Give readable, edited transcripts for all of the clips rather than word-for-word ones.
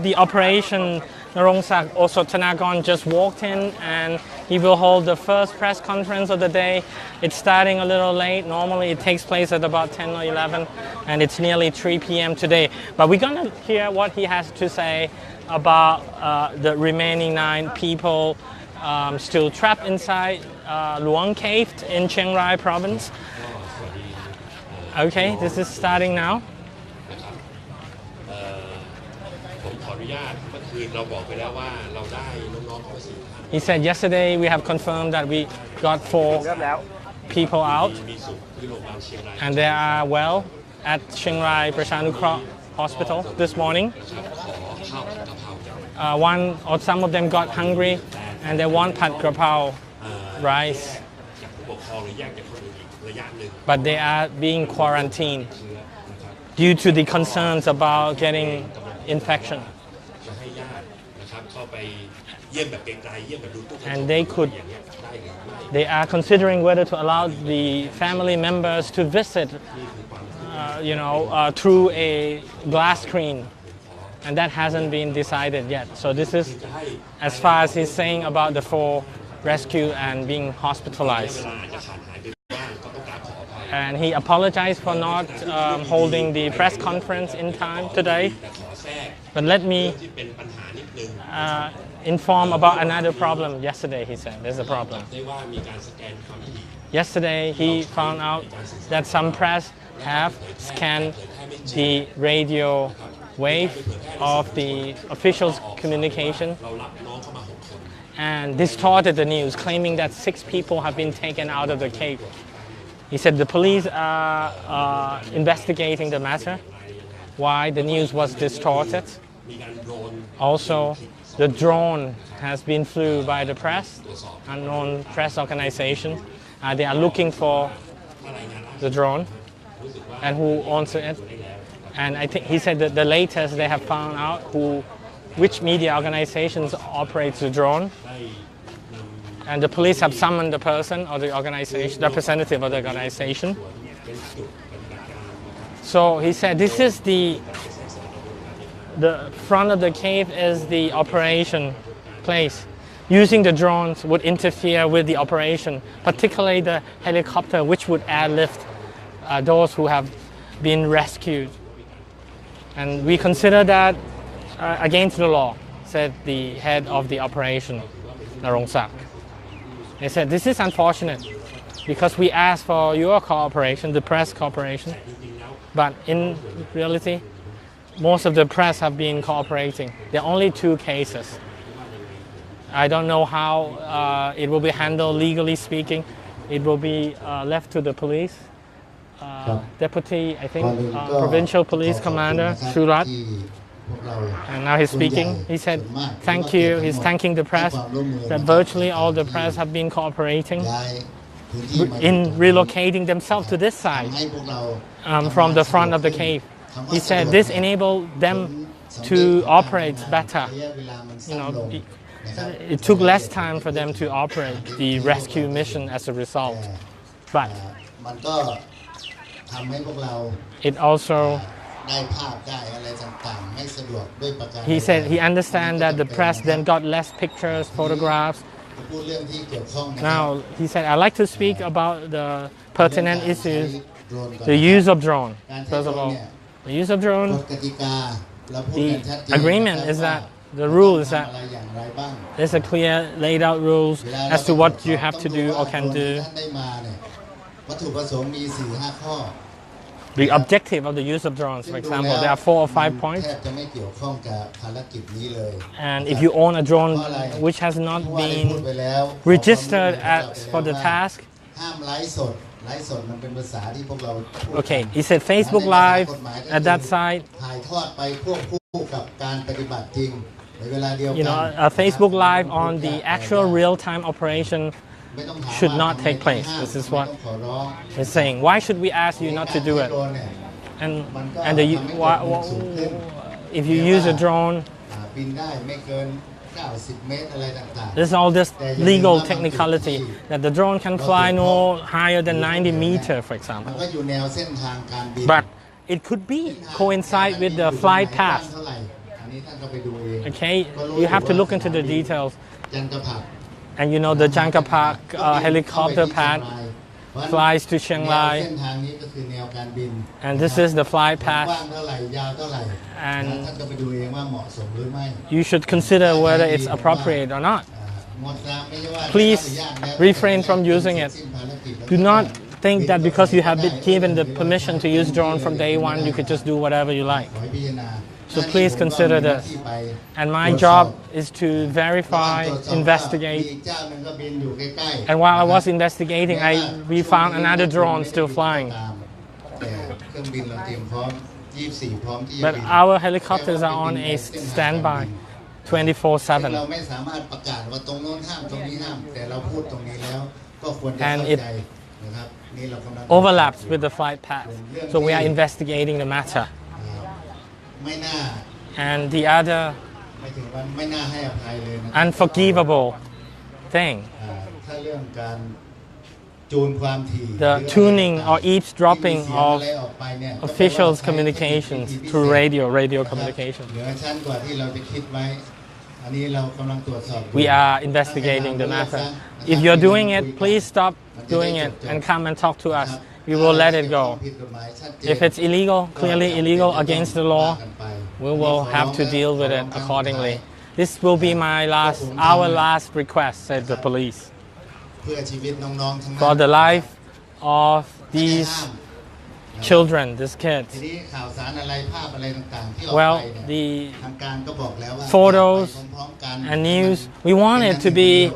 the operation, Narongsak Osothanakorn just walked in and he will hold the first press conference of the day. It's starting a little late. Normally it takes place at about 10 or 11 and it's nearly 3 p.m. today. But we're going to hear what he has to say about the remaining 9 people still trapped inside Luang Cave in Chiang Rai province. Okay, this is starting now. He said yesterday we have confirmed that we got 4 people out and they are well at Chiang Rai Prashanukra Hospital this morning. One or some of them got hungry and they want pad krapao rice, but they are being quarantined due to the concerns about getting infection. And they are considering whether to allow the family members to visit, through a glass screen, and that hasn't been decided yet. So this is as far as he's saying about the 4 rescued and being hospitalized. And he apologized for not holding the press conference in time today. But let me inform about another problem. Yesterday, he said, there's a problem. Yesterday, he found out that some press have scanned the radio wave of the officials' communication and distorted the news, claiming that 6 people have been taken out of the cave. He said the police are investigating the matter, why the news was distorted. Also, the drone has been flew by the press, unknown press organization. They are looking for the drone and who owns it. And I think he said that the latest they have found out which media organizations operates the drone. And the police have summoned the person or the organization, representative of the organization. So he said this is the front of the cave is the operation place. Using the drones would interfere with the operation, particularly the helicopter, which would airlift those who have been rescued. And we consider that against the law, said the head of the operation, Narongsak. They said this is unfortunate because we asked for your cooperation, the press cooperation, but in reality, most of the press have been cooperating. There are only 2 cases. I don't know how it will be handled legally speaking. It will be left to the police. Deputy, I think, Provincial Police Commander Surat. And now he's speaking. He said, thank you. He's thanking the press that virtually all the press have been cooperating in relocating themselves to this side from the front of the cave. He said this enabled them to operate better. It took less time for them to operate the rescue mission as a result. But it also, he said he understands that the press then got less pictures, photographs. Now, he said, I'd like to speak about the pertinent issues, the use of drone. First of all, the use of drone, the agreement is that, the rule is that there's a clear laid out rules as to what you have to do or can do. The objective of the use of drones, for example, there are 4 or 5 points. And if you own a drone which has not been registered as for the task, okay, he said Facebook Live at that site. A Facebook Live on the actual real-time operation should not take place. This is what he's saying. Why should we ask you not to do it? And if you use a drone, there's all this legal technicality that the drone can fly no higher than 90 meters, for example. But it could be coincide with the flight path. Okay, you have to look into the details. And you know the Janka Park helicopter pad flies to Chiang Mai, and this is the flight path. And you should consider whether it's appropriate or not. Please refrain from using it. Do not think that because you have been given the permission to use drone from day one, you could just do whatever you like. So please consider this. And my job is to verify, investigate. And while I was investigating, we found another drone still flying. But our helicopters are on a standby 24/7. And it overlaps with the flight path. So we are investigating the matter. And the other unforgivable thing, the tuning or eavesdropping of officials' communications through radio communication. We are investigating the matter. If you're doing it, please stop doing it and come and talk to us. We will let it go. If it's illegal, clearly illegal, against the law, we will have to deal with it accordingly. This will be our last request, said the police. For the life of these children, these kids. Well, the photos and news, we want it to be,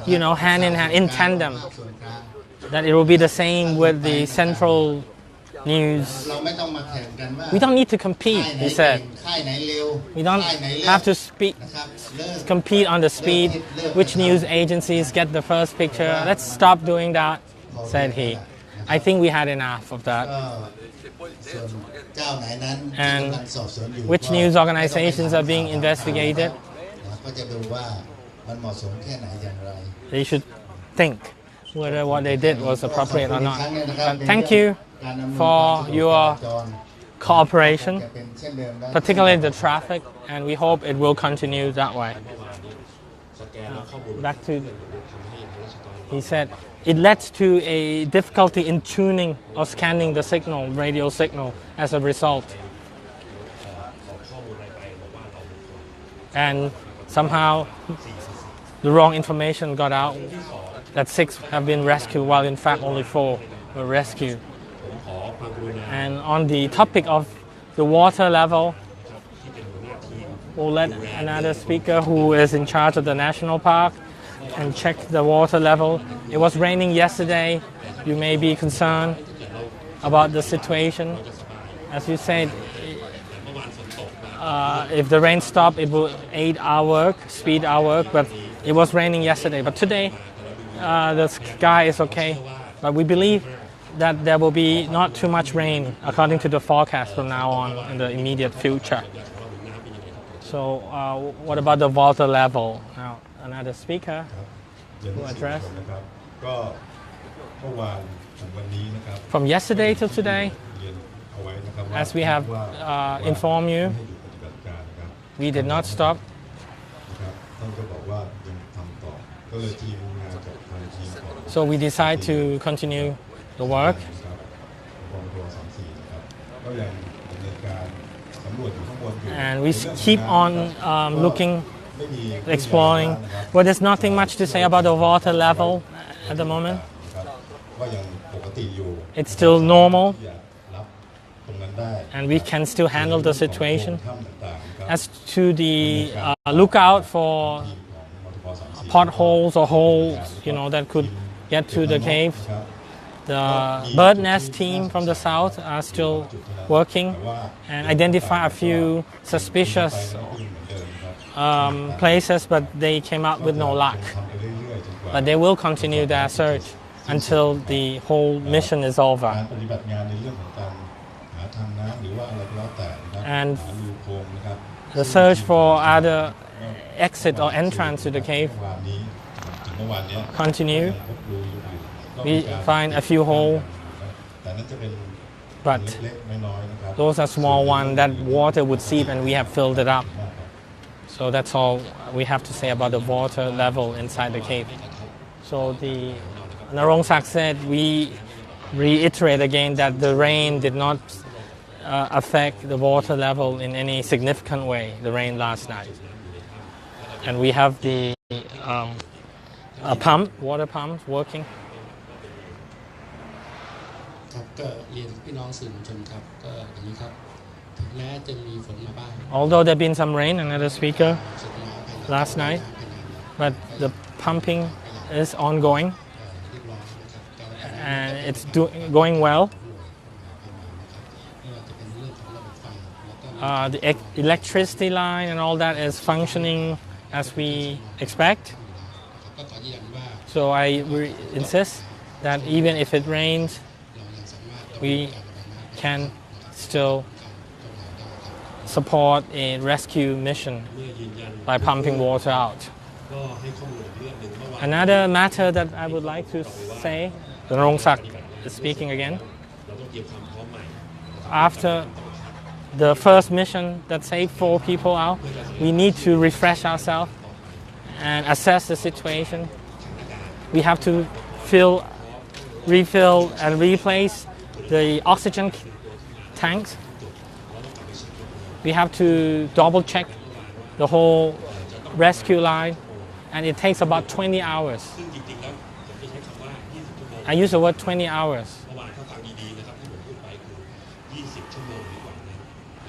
hand in hand, in tandem. That it will be the same with the central news. We don't need to compete, he said. We don't have to compete on the speed. Which news agencies get the first picture? Let's stop doing that, said he. I think we had enough of that. And which news organizations are being investigated? They should think whether what they did was appropriate or not. But thank you for your cooperation, particularly the traffic, and we hope it will continue that way. Back to, he said, it led to a difficulty in tuning or scanning the signal, radio signal, as a result. And somehow the wrong information got out that 6 have been rescued, while in fact only 4 were rescued. And on the topic of the water level, we'll let another speaker who is in charge of the national park and check the water level. It was raining yesterday. You may be concerned about the situation. As you said, if the rain stopped, it will aid our work, speed our work, but it was raining yesterday. But today, the sky is okay. But we believe that there will be not too much rain according to the forecast from now on in the immediate future. So what about the water level? Now, another speaker who addressed. From yesterday till today, as we have informed you, we did not stop. So we decide to continue the work. And we keep on looking, exploring. Well, there's nothing much to say about the water level at the moment. It's still normal, and we can still handle the situation. As to the lookout for potholes or holes, that could get to the cave, the bird nest team from the south are still working and identify a few suspicious places, but they came up with no luck. But they will continue their search until the whole mission is over. And the search for other exit or entrance to the cave continue. We find a few holes, but those are small ones that water would seep and we have filled it up. So that's all we have to say about the water level inside the cave. So the Narongsak said, we reiterate again that the rain did not affect the water level in any significant way, the rain last night. And we have the water pump working. ครับก็เรียนพี่น้องสื่อมวลชนครับก็อย่างนี้ครับถึงแม้จะมีฝนมาบ้าง Although there been some rain, another speaker last night, but the pumping is ongoing and it's going well. The electricity line and all that is functioning as we expect. So I insist that even if it rains, we can still support a rescue mission by pumping water out. Another matter that I would like to say, the Narongsak is speaking again. After the first mission that saved 4 people out, we need to refresh ourselves and assess the situation. We have to refill and replace the oxygen tanks. We have to double check the whole rescue line, and it takes about 20 hours. I use the word 20 hours.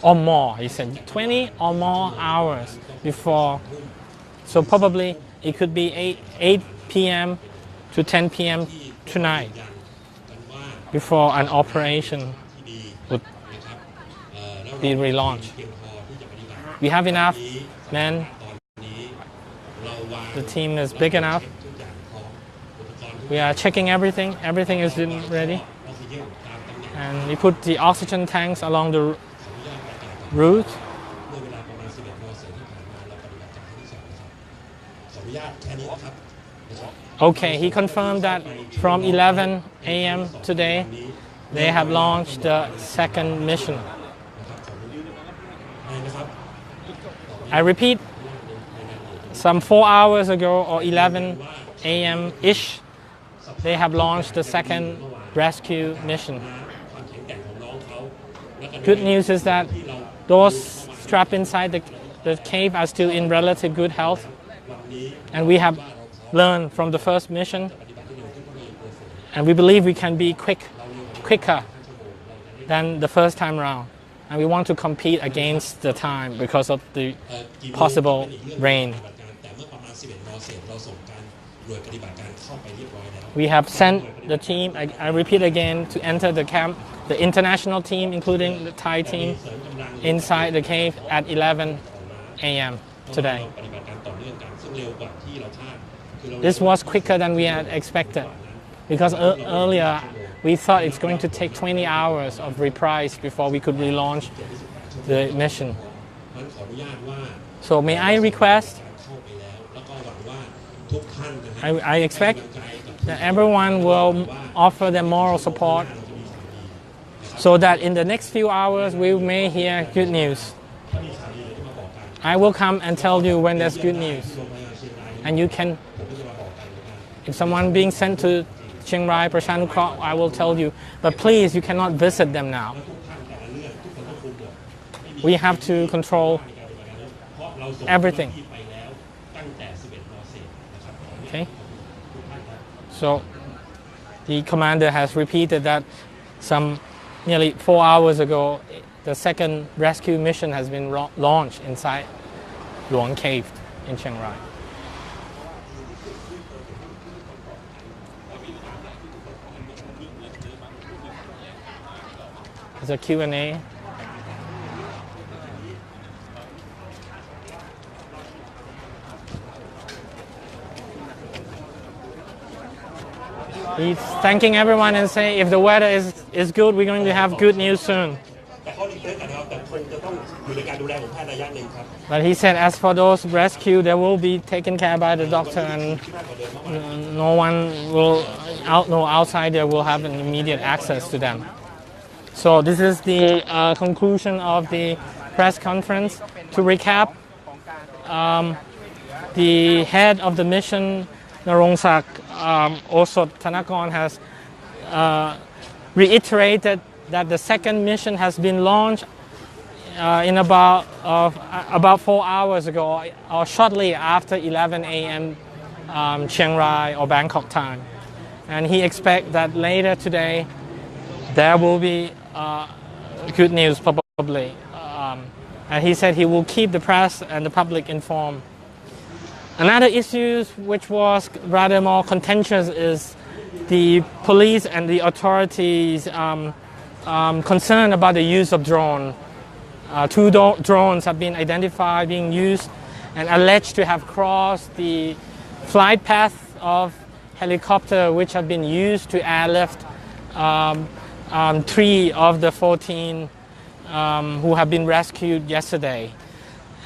Or more, he said 20 or more hours before. So probably it could be 8 p.m. to 10 p.m. tonight before an operation would be relaunched. We have enough men. The team is big enough. We are checking everything. Everything is ready. And we put the oxygen tanks along the route. Okay, he confirmed that from 11 a.m. today, they have launched the second mission. I repeat, some 4 hours ago or 11 a.m.-ish, they have launched the second rescue mission. Good news is that those trapped inside the cave are still in relative good health. And we have learned from the first mission. And we believe we can be quicker than the first time around. And we want to compete against the time because of the possible rain. We have sent the team, I repeat again, to enter the camp, the international team, including the Thai team, inside the cave at 11 a.m. today. This was quicker than we had expected, because earlier we thought it's going to take 20 hours of reprise before we could relaunch the mission. So may I request, I expect that everyone will offer their moral support so that in the next few hours we may hear good news. I will come and tell you when there's good news. And you can, if someone being sent to Chiang Rai, Prashanukroh, I will tell you. But please, you cannot visit them now. We have to control everything. Okay? So the commander has repeated that nearly 4 hours ago, the second rescue mission has been launched inside Luang Cave in Chiang Rai. There's a Q&A. He's thanking everyone and saying if the weather is good, we're going to have good news soon. But he said as for those rescued, they will be taken care by the doctor, and no outsider will have an immediate access to them. So this is the conclusion of the press conference. To recap, the head of the mission, Narongsak Khaosod Thanakon, has reiterated that the second mission has been launched in about 4 hours ago, or shortly after 11 a.m. Chiang Rai or Bangkok time, and he expects that later today there will be good news probably. And he said he will keep the press and the public informed. Another issue which was rather more contentious is the police and the authorities concerned about the use of drone. Two drones have been identified being used and alleged to have crossed the flight path of helicopter which have been used to airlift 3 of the 14 who have been rescued yesterday.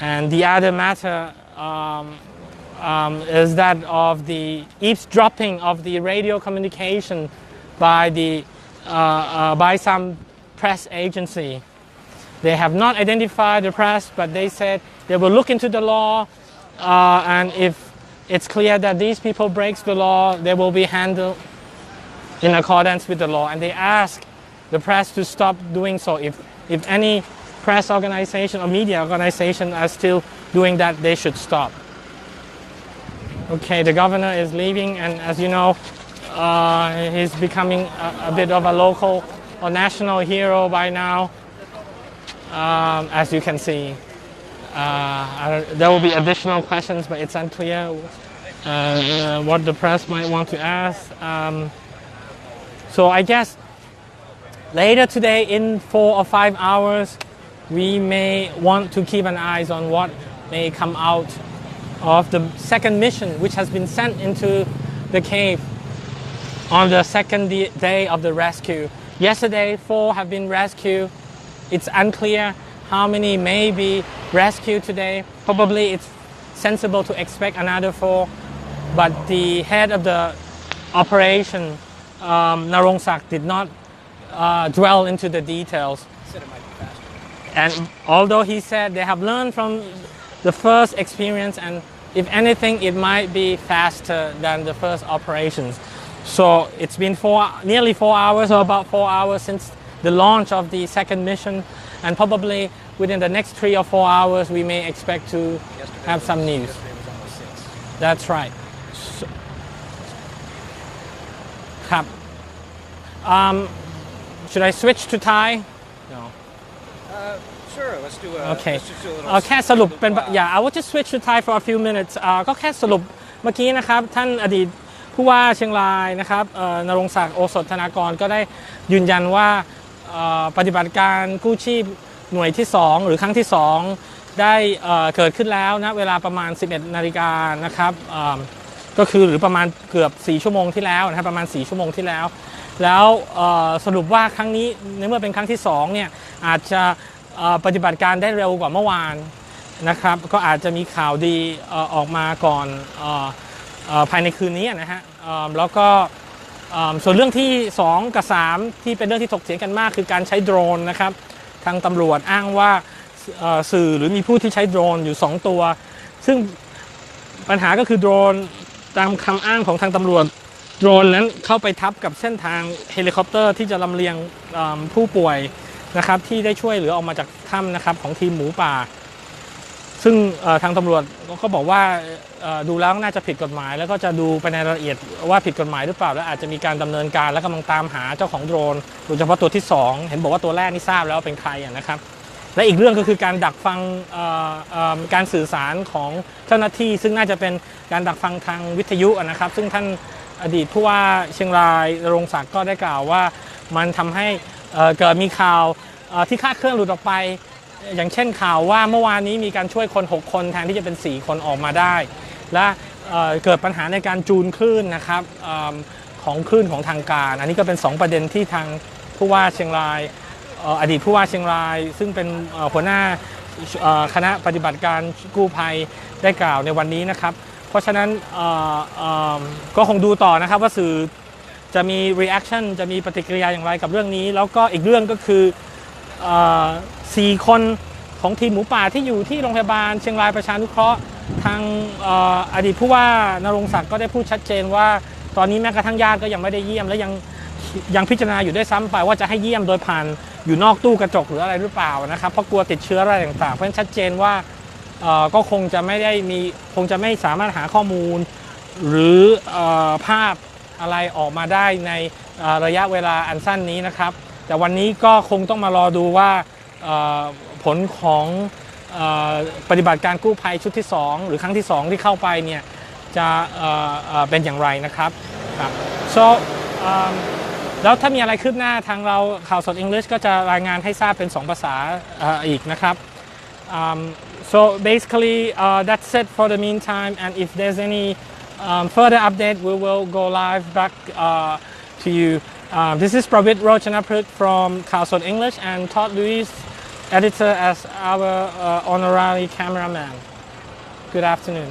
And the other matter is that of the eavesdropping of the radio communication by some press agency. They have not identified the press, but they said they will look into the law, and if it's clear that these people break the law, they will be handled in accordance with the law. And they ask the press to stop doing so. If any press organization or media organization are still doing that, they should stop. Okay, the governor is leaving, and as you know, he's becoming a bit of a local or national hero by now. As you can see, there will be additional questions, but it's unclear what the press might want to ask. So I guess later today, in 4 or 5 hours, we may want to keep an eye on what may come out of the second mission, which has been sent into the cave on the second day of the rescue. Yesterday, 4 have been rescued. It's unclear how many may be rescued today. Probably it's sensible to expect another 4, but the head of the operation, Narongsak, did not dwell into the details. He said it might be faster. And although he said they have learned from the first experience, and if anything, it might be faster than the first operations. So it's been nearly 4 hours, or about 4 hours since the launch of the second mission, and probably within the next 3 or 4 hours we may expect to have some news. Yesterday was almost 6. That's right. So, should I switch to Thai? No. Sure, let's do a, Okay. let's just do a little แค่สรุปเป็น I will just switch to Thai for a few minutes ก็แค่สรุปเมื่อกี้นะครับท่านอดีตผู้ว่าเชียงรายนะครับณรงค์ศักดิ์โอสถธนากรก็ได้ยืนยันว่าปฏิบัติการกู้ชีพหน่วยที่ 2 หรือครั้งที่ 2 ได้เกิดขึ้นแล้วนะเวลาประมาณ 11 นาฬิกานะครับก็คือหรือประมาณเกือบ4 ชั่วโมงที่แล้วนะครับประมาณ4 ชั่วโมงที่แล้วแล้วสรุปว่าครั้งนี้ในเมื่อเป็นครั้งที่2เนี่ยอาจจะปฏิบัติการได้เร็วกว่าเมื่อวานนะครับก็อาจจะมีข่าวดีออกมาก่อนภายในคืนนี้นะฮะแล้วก็ส่วนเรื่องที่2กับ3ที่เป็นเรื่องที่ถกเถียงกันมากคือการใช้โดรนนะครับทางตำรวจอ้างว่าสื่อหรือมีผู้ที่ใช้โดรนอยู่2ตัวซึ่งปัญหาก็คือโดรนตามคำอ้างของทางตำรวจโดรนนั้นเข้าไปทับกับเส้นทางเฮลิคอปเตอร์ที่จะลำเลียงผู้ป่วยนะครับที่ได้ช่วยเหลือออกมาจากถ้ำนะครับของทีมหมูป่าซึ่งทางตำรวจก็บอกว่าดูแล้วน่าจะผิดกฎหมายแล้วก็จะดูไปในรายละเอียดว่าผิดกฎหมายหรือเปล่าและอาจจะมีการดำเนินการและกำลังตามหาเจ้าของโดรนโดยเฉพาะตัวที่2เห็นบอกว่าตัวแรกนี่ทราบแล้วเป็นใครนะครับและอีกเรื่องก็คือการดักฟังการสื่อสารของเจ้าหน้าที่ซึ่งน่าจะเป็นการดักฟังทางวิทยุนะครับซึ่งท่านอดีตผู้ว่าเชียงรายณรงค์ศักดิ์ก็ได้กล่าวว่ามันทำให้เกิดมีข่าวที่คลาดเคลื่อนหลุดออกไปอย่างเช่นข่าวว่าเมื่อวานนี้มีการช่วยคน6 คนแทนที่จะเป็น4 คนออกมาได้และเกิดปัญหาในการจูนคลื่นนะครับของคลื่นของทางการอันนี้ก็เป็น2 ประเด็นที่ทางผู้ว่าเชียงรายอดีตผู้ว่าเชียงรายซึ่งเป็นหัวหน้าคณะปฏิบัติการกู้ภัยได้กล่าวในวันนี้นะครับเพราะฉะนั้นก็คงดูต่อนะครับว่าสื่อ จะมี reaction จะมีปฏิกิริยาอย่างไรกับเรื่องนี้แล้วก็อีกเรื่องก็คือ4 คนของทีมหมูป่าที่อยู่ที่โรงพยาบาลเชียงรายประชานุเคราะห์ทางอดีตผู้ว่านรงศักดิ์ก็ได้พูดชัดเจนว่าตอนนี้แม้กระทั่งญาติก็ยังไม่ได้เยี่ยมและยังพิจารณาอยู่ด้วยซ้ำไปว่าจะให้เยี่ยมโดยผ่านอยู่นอกตู้กระจกหรืออะไรหรือเปล่านะครับเพราะกลัวติดเชื้ออะไรต่างๆเพราะฉะนั้นชัดเจนว่าก็คงจะไม่สามารถหาข้อมูลหรือภาพอะไรออกมาได้ในระยะเวลาอันสั้นนี้นะครับแต่วันนี้ก็คงต้องมารอดูว่าผลของปฏิบัติการกู้ภัยชุดที่2หรือครั้งที่2ที่เข้าไปเนี่ยจะเป็นอย่างไรนะครับso แล้วถ้ามีอะไรคืบหน้าทางเราข่าวสด English ก็จะรายงานให้ทราบเป็น2 ภาษาอีกนะครับso basically that's it for the meantime and if there's any further update we will go live back to you this is Pravit Rochanaprit from Khaosod English and Todd Luis editor as our honorary cameraman good afternoon